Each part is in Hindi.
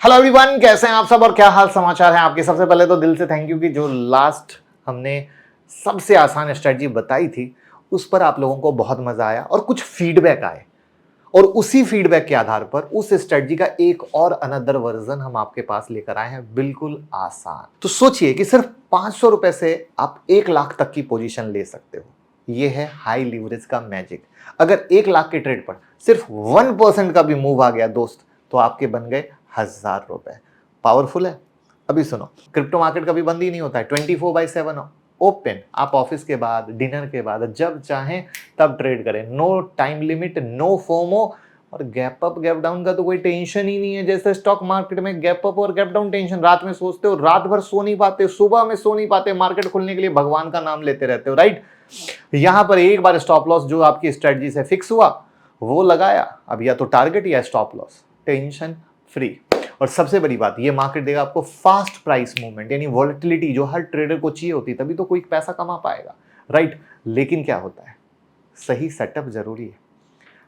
हेलो एवरीवन, कैसे हैं आप सब और क्या हाल समाचार है आपके। सबसे पहले तो दिल से थैंक यू कि जो लास्ट हमने सबसे आसान स्ट्रेटजी बताई थी उस पर आप लोगों को बहुत मजा आया और कुछ फीडबैक आए और उसी फीडबैक के आधार पर उस स्ट्रेटजी का एक और अनदर वर्जन हम आपके पास लेकर आए हैं, बिल्कुल आसान। तो सोचिए कि सिर्फ 500 रुपए से आप 1 लाख तक की पोजीशन ले सकते हो। यह है हाई लीवरेज का मैजिक। अगर 1 लाख के ट्रेड पर सिर्फ 1% का भी मूव आ गया दोस्त, तो आपके बन गए 1000 रुपए। पावरफुल है। अभी सुनो, क्रिप्टो मार्केट कभी बंद ही नहीं होता है, 24/7 ओपन। आप ऑफिस के बाद, डिनर के बाद जब चाहें तब ट्रेड करें। No time limit, no FOMO. और गैप अप गैप डाउन का तो कोई टेंशन ही नहीं है। जैसे स्टॉक मार्केट में गैप अप और गैप डाउन टेंशन, रात में सोचते हो, रात भर सो नहीं पाते, सुबह में सो नहीं पाते, मार्केट खुलने के लिए भगवान का नाम लेते रहते हो, राइट। यहां पर एक बार स्टॉप लॉस जो आपकी स्ट्रेटजी से फिक्स हुआ वो लगाया, अब या तो टारगेट या स्टॉप लॉस, टेंशन फ्री। और सबसे बड़ी बात, ये मार्केट देगा आपको फास्ट प्राइस मूवमेंट, यानी वॉलेटिलिटी जो हर ट्रेडर को चाहिए होती, तभी तो कोई पैसा कमा पाएगा, राइट। लेकिन क्या होता है, सही सेटअप जरूरी है।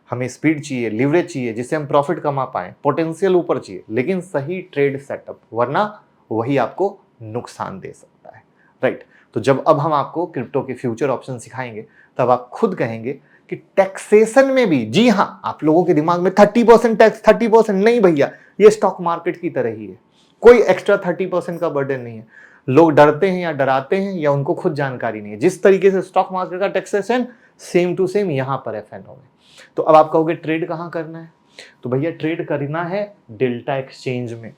हमें स्पीड चाहिए, लिवरेज चाहिए जिससे हम प्रॉफिट कमा पाए, पोटेंशियल ऊपर चाहिए, लेकिन सही ट्रेड सेटअप, वरना वही आपको नुकसान दे सकता है, राइट। तो जब अब हम आपको क्रिप्टो के फ्यूचर ऑप्शन सिखाएंगे तब आप खुद कहेंगे कि टैक्सेशन में भी, जी हां, आप लोगों के दिमाग में 30% टैक्स, 30% नहीं भैया, ये स्टॉक मार्केट की तरह ही है, कोई एक्स्ट्रा 30% का बर्डन नहीं है। लोग डरते हैं या डराते हैं या उनको खुद जानकारी नहीं है। जिस तरीके से स्टॉक मार्केट का टैक्सेशन सेम टू सेम यहां पर है एफएनओ में। तो अब आप कहोगे ट्रेड कहां करना है, तो भैया ट्रेड करना है डेल्टा एक्सचेंज में।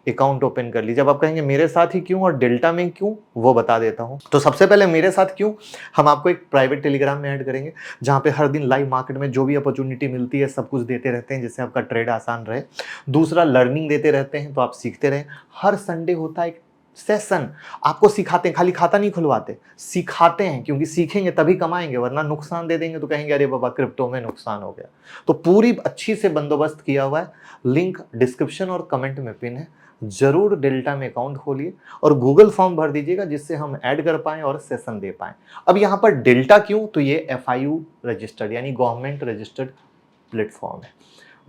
अकाउंट ओपन कर लीजिए। अब आप कहेंगे मेरे साथ ही क्यों और डेल्टा में क्यों, वो बता देता हूं। तो सबसे पहले मेरे साथ क्यों, हम आपको एक प्राइवेट टेलीग्राम में ऐड करेंगे जहां पे हर दिन लाइव मार्केट में जो भी अपॉर्चुनिटी मिलती है सब कुछ देते रहते हैं जिससे आपका ट्रेड आसान रहे। दूसरा, लर्निंग देते रहते हैं तो आप सीखते रहें। हर संडे होता है एक सेशन, आपको सिखाते हैं, खाली खाता नहीं खुलवाते, सिखाते हैं, क्योंकि सीखेंगे तभी कमाएंगे, वरना नुकसान दे देंगे तो कहेंगे अरे बाबा क्रिप्टो में नुकसान हो गया। तो पूरी अच्छी से बंदोबस्त किया हुआ है, लिंक डिस्क्रिप्शन और कमेंट में पिन है। जरूर डेल्टा में अकाउंट खोलिए और गूगल फॉर्म भर दीजिएगा जिससे हम ऐड कर पाएं और सेशन दे पाएं। अब यहां पर डेल्टा क्यों, तो ये FIU रजिस्टर्ड यानी गवर्नमेंट रजिस्टर्ड प्लेटफॉर्म है,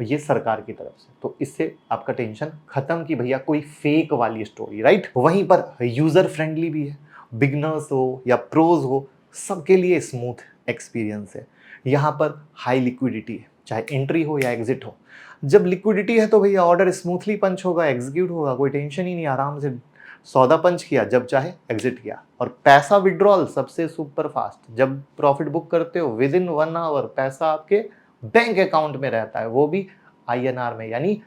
ये सरकार की तरफ से, तो इससे आपका टेंशन खत्म कि भैया कोई फेक वाली स्टोरी, राइट। वहीं पर यूजर फ्रेंडली भी है, बिगनर्स हो या प्रोज हो सबके लिए स्मूथ एक्सपीरियंस है। यहाँ पर हाई लिक्विडिटी है, चाहे एंट्री हो या एग्जिट हो। जब लिक्विडिटी है तो भैया ऑर्डर स्मूथली पंच होगा, एग्जीक्यूट होगा, कोई टेंशन ही नहीं, आराम से सौदा पंच किया, जब चाहे एग्जिट किया। और पैसा विड्रॉल सबसे सुपर फास्ट, जब प्रॉफिट बुक करते हो विद इन 1 आवर पैसा आपके बैंक अकाउंट में रहता है, वो भी INR में, यानी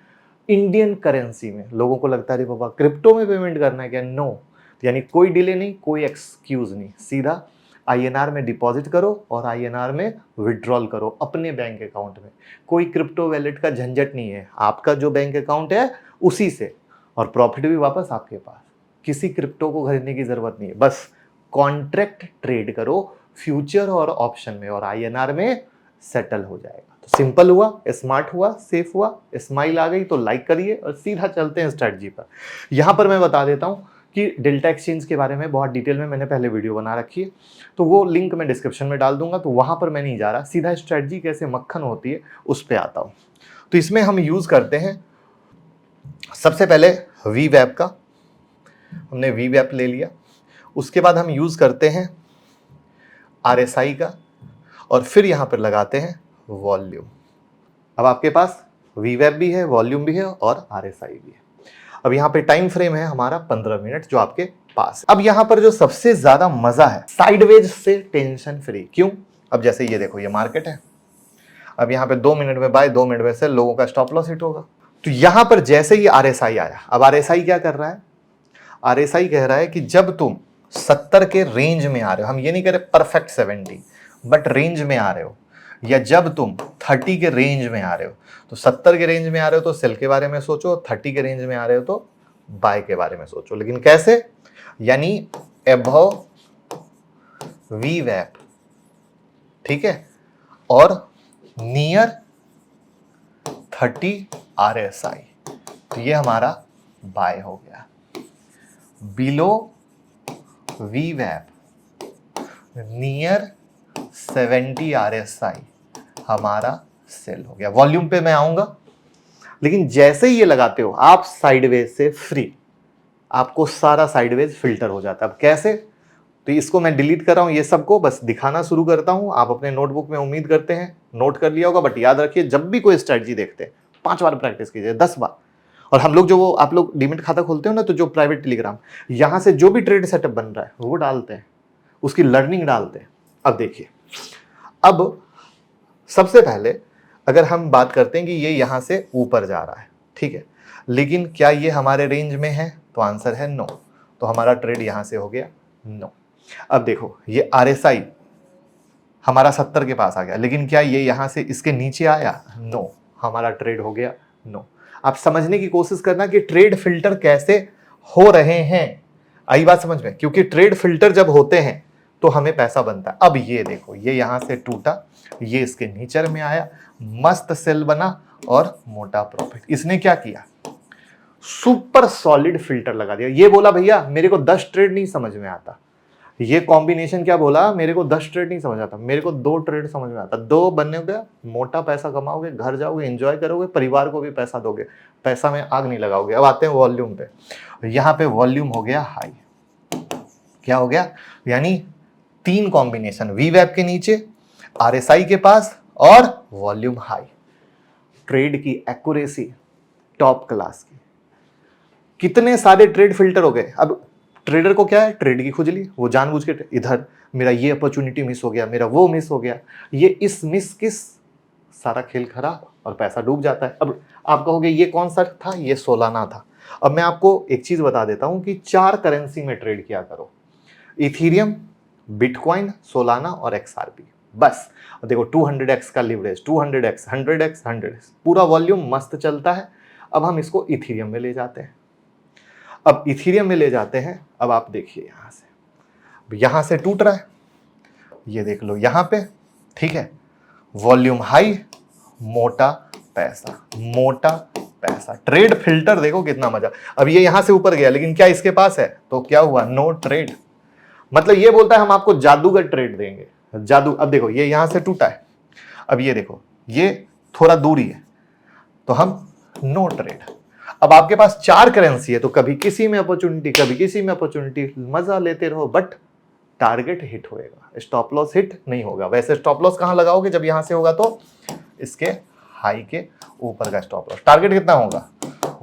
इंडियन करेंसी में। लोगों को लगता है अरे बाबा क्रिप्टो में पेमेंट करना है क्या, नो। यानी कोई डिले नहीं, कोई एक्सक्यूज नहीं, सीधा INR में डिपॉजिट करो और INR में विड्रॉल करो अपने बैंक अकाउंट में। कोई क्रिप्टो वैलेट का झंझट नहीं है, आपका जो बैंक अकाउंट है उसी से, और प्रॉफिट भी वापस आपके पास। किसी क्रिप्टो को खरीदने की जरूरत नहीं है, बस कॉन्ट्रैक्ट ट्रेड करो फ्यूचर और ऑप्शन में और INR में सेटल हो जाएगा। तो सिंपल हुआ, स्मार्ट हुआ, सेफ हुआ, स्माइल आ गई तो लाइक करिए और सीधा चलते हैं स्ट्रेटजी पर। यहां पर मैं बता देता हूं कि डेल्टा एक्सचेंज के बारे में बहुत डिटेल में मैंने पहले वीडियो बना रखी है, तो वो लिंक मैं डिस्क्रिप्शन में डाल दूंगा, तो वहां पर मैं नहीं जा रहा, सीधा स्ट्रेटजी कैसे मक्खन होती है उस पर आता हूं। तो इसमें हम यूज करते हैं सबसे पहले VWAP का, हमने VWAP ले लिया। उसके बाद हम यूज करते हैं RSI का और फिर यहां पर लगाते हैं वॉल्यूम। अब आपके पास VWAP भी है, वॉल्यूम भी है और RSI भी है। अब यहां पे टाइम फ्रेम है हमारा 15 मिनट जो आपके पास है। अब यहां पर जो सबसे ज्यादा मजा है, साइडवेज से टेंशन फ्री। क्यों, अब जैसे ये देखो, ये मार्केट है, अब यहां पे 2 मिनट में बाय, 2 मिनट में से लोगों का स्टॉप लॉस हिट होगा। तो यहां पर जैसे ही RSI आया, अब RSI क्या कर रहा है, RSI कह रहा है कि जब तुम 70 के रेंज में आ रहे हो, हम ये नहीं कह रहे परफेक्ट 70, बट रेंज में आ रहे हो, या जब तुम 30 के रेंज में आ रहे हो, तो 70 के रेंज में आ रहे हो तो सेल के बारे में सोचो, 30 के रेंज में आ रहे हो तो बाय के बारे में सोचो। लेकिन कैसे, यानी अबव VWAP, ठीक है, और नियर 30 RSI, तो ये हमारा बाय हो गया। बिलो VWAP नियर 70 RSI हमारा सेल हो गया। वॉल्यूम पे मैं आऊंगा, लेकिन जैसे ही ये लगाते हो आप साइडवेज से फ्री, आपको सारा साइडवेज फिल्टर हो जाता है। अब कैसे? तो इसको मैं डिलीट कर रहा हूं, ये सबको बस दिखाना शुरू करता हूं। आप अपने नोटबुक में उम्मीद करते हैं नोट कर लिया होगा, बट याद रखिए जब भी कोई स्ट्रेटजी देखते हैं 5 बार प्रैक्टिस कीजिए, 10 बार। और हम लोग जो वो आप लोग डीमेट खाता खोलते हो ना, तो जो प्राइवेट टेलीग्राम, यहां से जो भी ट्रेड सेटअप बन रहा है वो डालते हैं, उसकी लर्निंग डालते हैं। अब देखिए, अब सबसे पहले अगर हम बात करते हैं कि ये यहां से ऊपर जा रहा है, ठीक है, लेकिन क्या ये हमारे रेंज में है? तो आंसर है नो। तो हमारा ट्रेड यहां से हो गया नो। अब देखो ये RSI हमारा 70 के पास आ गया, लेकिन क्या ये यहां से इसके नीचे आया? नो, हमारा ट्रेड हो गया नो। आप समझने की कोशिश करना कि ट्रेड फिल्टर कैसे हो रहे हैं। आई बात समझ में? क्योंकि ट्रेड फिल्टर जब होते हैं तो हमें पैसा बनता है। अब ये देखो, ये यहां से टूटा, ये इसके नीचे में आया, मस्त सेल बना और मोटा प्रॉफिट। इसने क्या किया? सुपर सॉलिड फिल्टर लगा दिया। ये बोला भैया मेरे को 10 ट्रेड नहीं समझ में आता, ये कॉम्बिनेशन क्या बोला, मेरे को 10 ट्रेड नहीं समझ आता, मेरे को 2 ट्रेड समझ में आता। 2 बनने गया, मोटा पैसा कमाओगे, घर जाओगे, एंजॉय करोगे, परिवार को भी पैसा दोगे, पैसा में आग नहीं लगाओगे। अब आते हैं वॉल्यूम पे। यहाँ पे वॉल्यूम हो गया हाई। क्या हो गया? यानी 3 कॉम्बिनेशन, वीवैप के नीचे, RSI के पास और वॉल्यूम हाई। ट्रेड की एक्यूरेसी टॉप क्लास की। कितने सारे ट्रेड फिल्टर हो गए। अब ट्रेडर को क्या है? ट्रेड की खुजली, वो जानबूझ के इधर मेरा ये अपॉर्चुनिटी मिस हो गया, मेरा वो मिस हो गया, ये इस मिस किस, सारा खेल खराब और पैसा डूब जाता है। अब आप कहोगे ये कौन सा था? ये सोलाना था। अब मैं आपको एक चीज बता देता हूं कि 4 करेंसी में ट्रेड किया करो, इथीरियम, बिटकॉइन, सोलाना और XRP। बस देखो 200x का लिवरेज, 200x, 100x, 100x, पूरा वॉल्यूम मस्त चलता है। अब हम इसको इथीरियम में ले जाते हैं। अब इथीरियम में ले जाते हैं। अब आप देखिए यहां से टूट रहा है, ये देख लो यहां पे, ठीक है, वॉल्यूम हाई, मोटा पैसा, मोटा पैसा। ट्रेड फिल्टर देखो कितना मजा। अब ये यहां से ऊपर गया, लेकिन क्या इसके पास है? तो क्या हुआ? No trade. मतलब ये बोलता है हम आपको जादूगर ट्रेड देंगे, जादू। अब देखो ये यहां से टूटा है, अब ये देखो ये थोड़ा दूरी है, तो हम नो ट्रेड। अब आपके पास 4 करेंसी है, तो कभी किसी में अपॉर्चुनिटी, कभी किसी में अपॉर्चुनिटी, मजा लेते रहो, बट टारगेट हिट होएगा, स्टॉप लॉस हिट नहीं होगा। वैसे स्टॉप लॉस कहां लगाओगे? जब यहां से होगा तो इसके हाई के ऊपर का स्टॉप लॉस। टारगेट कितना होगा?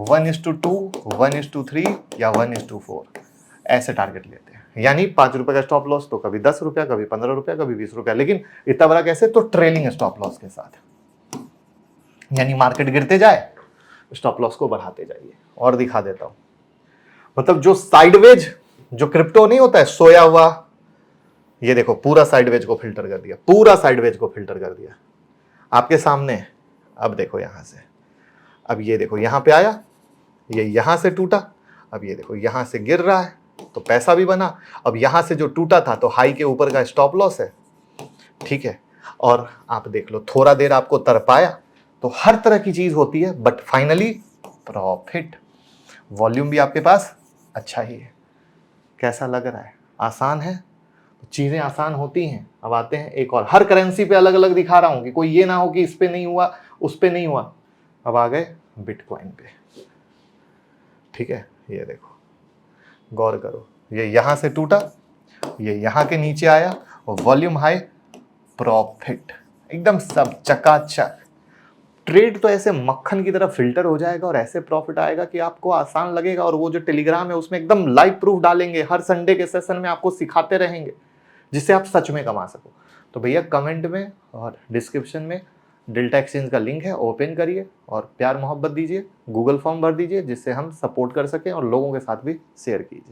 1:2, 1:3 या 1:4, ऐसे टारगेट लेते हैं। यानी 5 रुपए का स्टॉप लॉस तो कभी 10 रुपया, कभी 15 रुपया, कभी 20 रुपया, लेकिन इतना बड़ा कैसे? तो ट्रेलिंग स्टॉप लॉस के साथ। यानी मार्केट गिरते जाए, स्टॉप लॉस को बढ़ाते जाइए। और दिखा देता हूं, मतलब जो साइडवेज, जो क्रिप्टो नहीं होता है सोया हुआ, ये देखो पूरा साइडवेज को फिल्टर कर दिया, पूरा साइडवेज को फिल्टर कर दिया आपके सामने। अब देखो यहां से, अब ये देखो यहां पे आया, ये यहां से टूटा, अब ये देखो यहां से गिर रहा है, तो पैसा भी बना। अब यहां से जो टूटा था तो हाई के ऊपर का स्टॉप लॉस है, ठीक है। और आप देख लो थोड़ा देर आपको तरपाया, तो हर तरह की चीज होती है, बट फाइनली प्रॉफिट। वॉल्यूम भी आपके पास अच्छा ही है। कैसा लग रहा है? आसान है? चीजें आसान होती हैं। अब आते हैं एक और, हर करेंसी पे अलग अलग दिखा रहा हूं कि कोई ये ना हो कि इस पे नहीं हुआ, उस पे नहीं हुआ। अब आ गए बिटकॉइन पे, ठीक है। ये देखो, गौर करो, ये यहां से टूटा, ये यहां के नीचे आया, और वॉल्यूम हाई, प्रॉफिट, एकदम सब चकाचक। ट्रेड तो ऐसे मक्खन की तरह फिल्टर हो जाएगा और ऐसे प्रॉफिट आएगा कि आपको आसान लगेगा। और वो जो टेलीग्राम है उसमें एकदम लाइव प्रूफ डालेंगे, हर संडे के सेशन में आपको सिखाते रहेंगे, जिससे आप सच में कमा सको। तो भैया कमेंट में और डिस्क्रिप्शन में डेल्टा एक्सचेंज का लिंक है, ओपन करिए और प्यार मोहब्बत दीजिए, गूगल फॉर्म भर दीजिए, जिससे हम सपोर्ट कर सकें और लोगों के साथ भी शेयर कीजिए।